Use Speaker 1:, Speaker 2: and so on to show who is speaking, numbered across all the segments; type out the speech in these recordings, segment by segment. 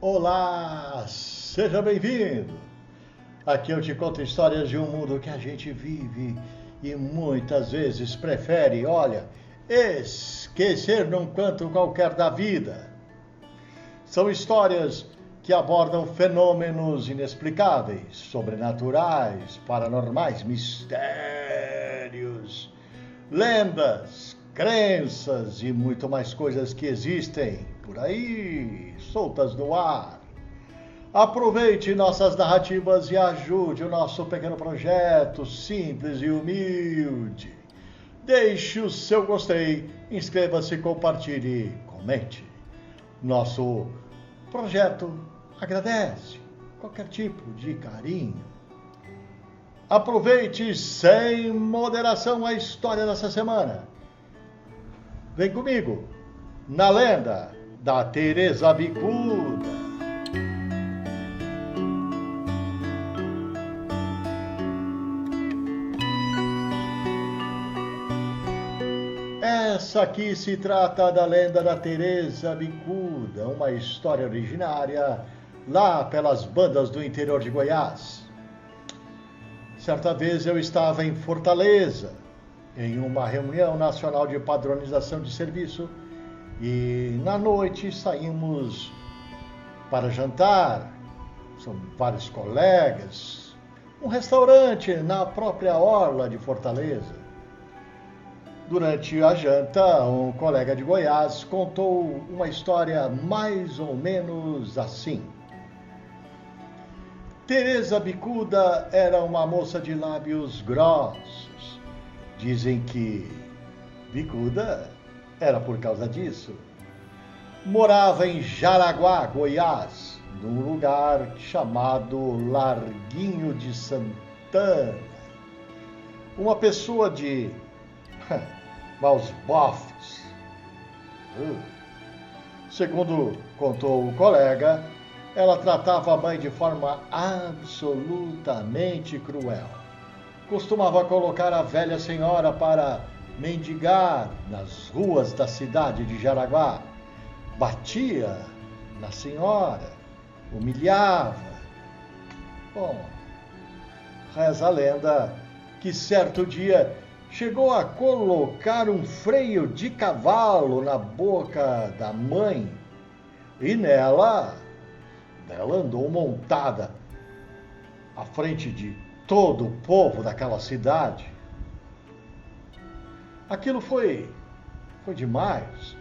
Speaker 1: Olá, seja bem-vindo! Aqui eu te conto histórias de um mundo que a gente vive e muitas vezes prefere, esquecer num canto qualquer da vida. São histórias que abordam fenômenos inexplicáveis, sobrenaturais, paranormais, mistérios, lendas, crenças e muito mais coisas que existem por aí, soltas no ar. Aproveite nossas narrativas e ajude o nosso pequeno projeto simples e humilde. Deixe o seu gostei, inscreva-se, compartilhe, comente. Nosso projeto agradece qualquer tipo de carinho. Aproveite sem moderação a história dessa semana. Vem comigo na lenda da Teresa Bicuda. Essa aqui se trata da lenda da Teresa Bicuda, uma história originária lá pelas bandas do interior de Goiás. Certa vez eu estava em Fortaleza, em uma reunião nacional de padronização de serviço, e na noite saímos para jantar, são vários colegas, um restaurante na própria orla de Fortaleza. Durante a janta, um colega de Goiás contou uma história mais ou menos assim. Teresa Bicuda era uma moça de lábios grossos. Dizem que Bicuda era por causa disso. Morava em Jaraguá, Goiás, num lugar chamado Larguinho de Santana. Uma pessoa de maus bofes. Segundo contou o colega, ela tratava a mãe de forma absolutamente cruel. Costumava colocar a velha senhora para mendigar nas ruas da cidade de Jaraguá. Batia na senhora, humilhava. Bom, reza a lenda que certo dia chegou a colocar um freio de cavalo na boca da mãe e nela andou montada à frente de todo o povo daquela cidade. Aquilo foi demais.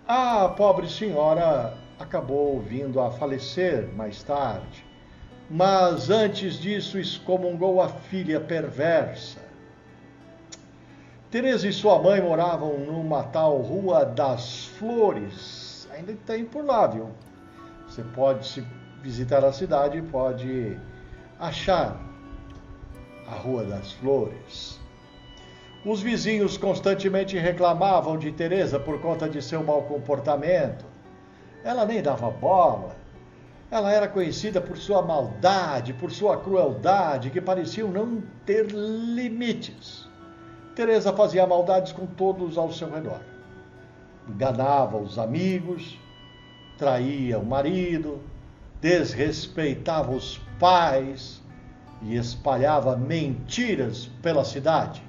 Speaker 1: A pobre senhora acabou vindo a falecer mais tarde, mas antes disso excomungou a filha perversa. Teresa e sua mãe moravam numa tal Rua das Flores. Ainda tem por lá, viu? Você pode, se visitar a cidade, pode achar a Rua das Flores. Os vizinhos constantemente reclamavam de Teresa por conta de seu mau comportamento. Ela nem dava bola. Ela era conhecida por sua maldade, por sua crueldade, que pareciam não ter limites. Teresa fazia maldades com todos ao seu redor. Enganava os amigos, traía o marido, desrespeitava os pais e espalhava mentiras pela cidade.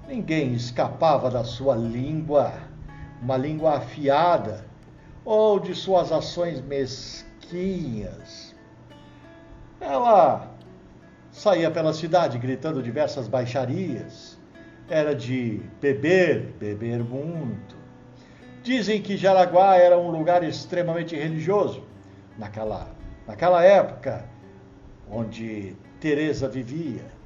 Speaker 1: Ninguém escapava da sua língua, uma língua afiada, ou de suas ações mesquinhas. Ela saía pela cidade gritando diversas baixarias. Era de beber muito. Dizem que Jaraguá era um lugar extremamente religioso. Naquela época, onde Teresa vivia.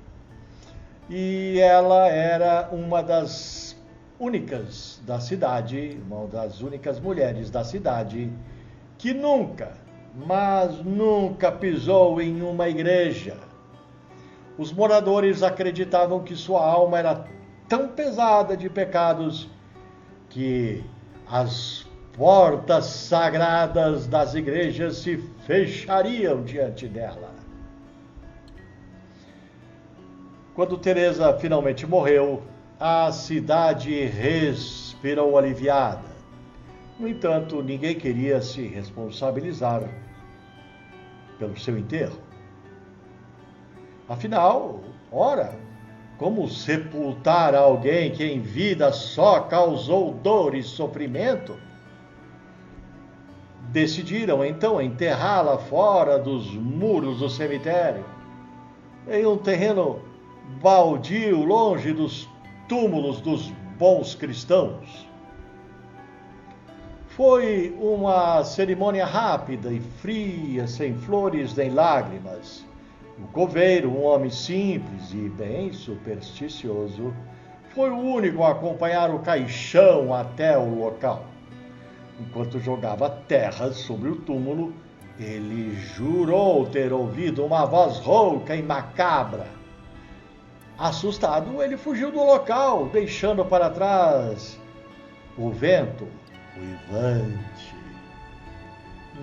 Speaker 1: E ela era uma das únicas da cidade, uma das únicas mulheres da cidade, que nunca pisou em uma igreja. Os moradores acreditavam que sua alma era tão pesada de pecados que as portas sagradas das igrejas se fechariam diante dela. Quando Teresa finalmente morreu, a cidade respirou aliviada. No entanto, ninguém queria se responsabilizar pelo seu enterro. Afinal, ora, como sepultar alguém que em vida só causou dor e sofrimento? Decidiram então enterrá-la fora dos muros do cemitério, em um terreno baldio, longe dos túmulos dos bons cristãos. Foi uma cerimônia rápida e fria, sem flores nem lágrimas. O coveiro, um homem simples e bem supersticioso, foi o único a acompanhar o caixão até o local. Enquanto jogava terra sobre o túmulo, ele jurou ter ouvido uma voz rouca e macabra. Assustado, ele fugiu do local, deixando para trás o vento uivante.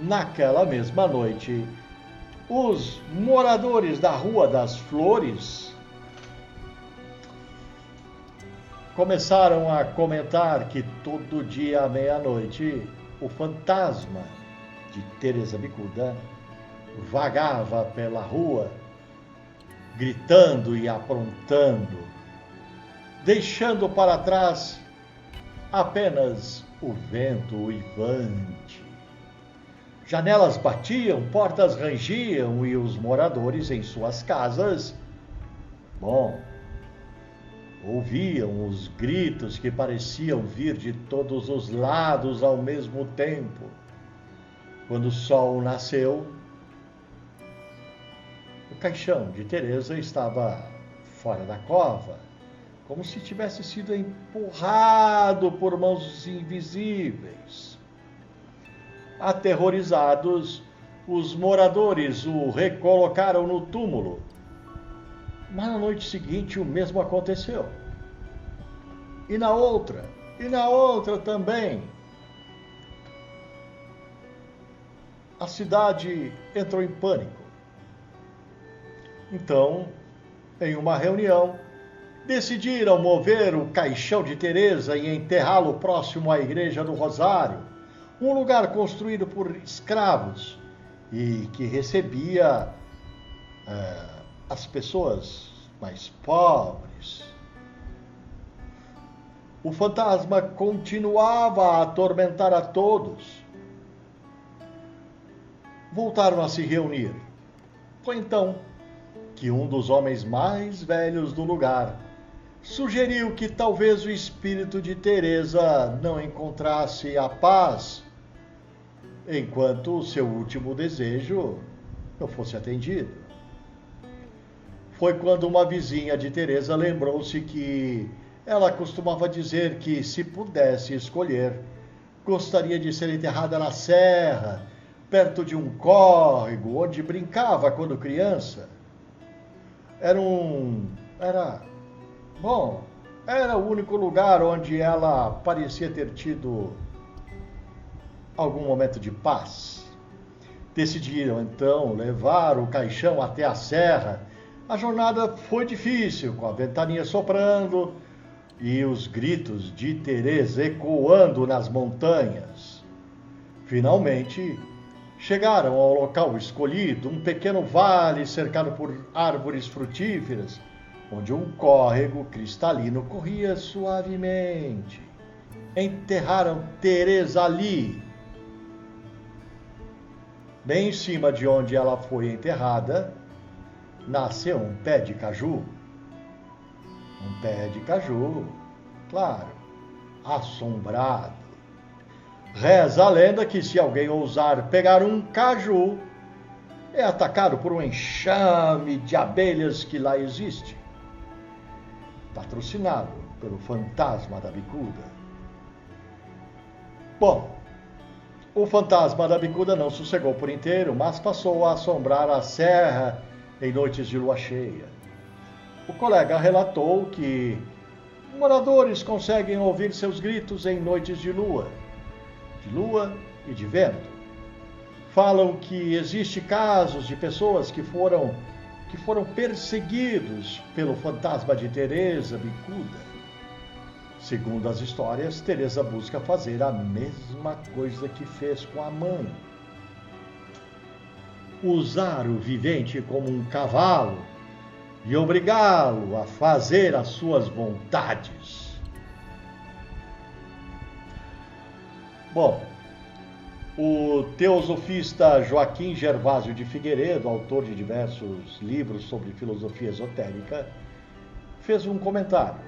Speaker 1: Naquela mesma noite, os moradores da Rua das Flores começaram a comentar que todo dia à meia-noite o fantasma de Teresa Bicuda vagava pela rua, gritando e aprontando, deixando para trás apenas o vento uivante. Janelas batiam, portas rangiam e os moradores em suas casas, ouviam os gritos que pareciam vir de todos os lados ao mesmo tempo. Quando o sol nasceu, o caixão de Teresa estava fora da cova, como se tivesse sido empurrado por mãos invisíveis. Aterrorizados, os moradores o recolocaram no túmulo. Mas na noite seguinte o mesmo aconteceu. E na outra também. A cidade entrou em pânico. Então, em uma reunião, decidiram mover o caixão de Teresa e enterrá-lo próximo à Igreja do Rosário, um lugar construído por escravos e que recebia as pessoas mais pobres. O fantasma continuava a atormentar a todos. Voltaram a se reunir. Foi então que um dos homens mais velhos do lugar sugeriu que talvez o espírito de Teresa não encontrasse a paz enquanto o seu último desejo não fosse atendido. Foi quando uma vizinha de Teresa lembrou-se que ela costumava dizer que, se pudesse escolher, gostaria de ser enterrada na serra, perto de um córrego onde brincava quando criança. Era o único lugar onde ela parecia ter tido algum momento de paz. Decidiram então levar o caixão até a serra. A jornada foi difícil, com a ventania soprando e os gritos de Teresa ecoando nas montanhas. Finalmente, chegaram ao local escolhido, um pequeno vale cercado por árvores frutíferas, onde um córrego cristalino corria suavemente. Enterraram Teresa ali. Bem em cima de onde ela foi enterrada, nasceu um pé de caju. Um pé de caju, claro, assombrado. Reza a lenda que se alguém ousar pegar um caju, é atacado por um enxame de abelhas que lá existe. Patrocinado pelo fantasma da bicuda. Bom, o fantasma da bicuda não sossegou por inteiro, mas passou a assombrar a serra em noites de lua cheia. O colega relatou que moradores conseguem ouvir seus gritos em noites de lua e de vento. Falam que existe casos de pessoas que foram perseguidos pelo fantasma de Teresa Bicuda. Segundo as histórias, Teresa busca fazer a mesma coisa que fez com a mãe. Usar o vivente como um cavalo e obrigá-lo a fazer as suas vontades. Bom, o teosofista Joaquim Gervásio de Figueiredo, autor de diversos livros sobre filosofia esotérica, fez um comentário.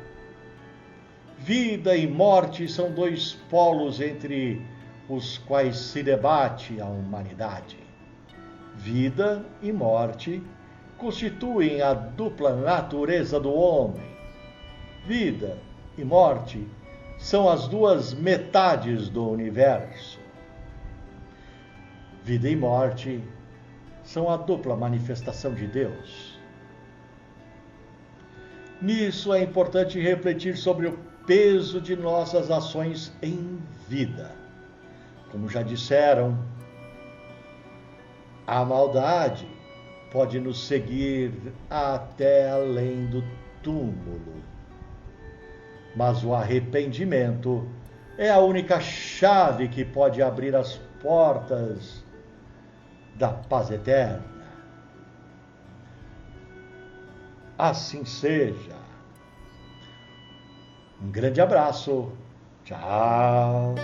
Speaker 1: Vida e morte são dois polos entre os quais se debate a humanidade. Vida e morte constituem a dupla natureza do homem. Vida e morte são as duas metades do universo. Vida e morte são a dupla manifestação de Deus. Nisso é importante refletir sobre o peso de nossas ações em vida. Como já disseram, a maldade pode nos seguir até além do túmulo. Mas o arrependimento é a única chave que pode abrir as portas da paz eterna. Assim seja. Um grande abraço. Tchau.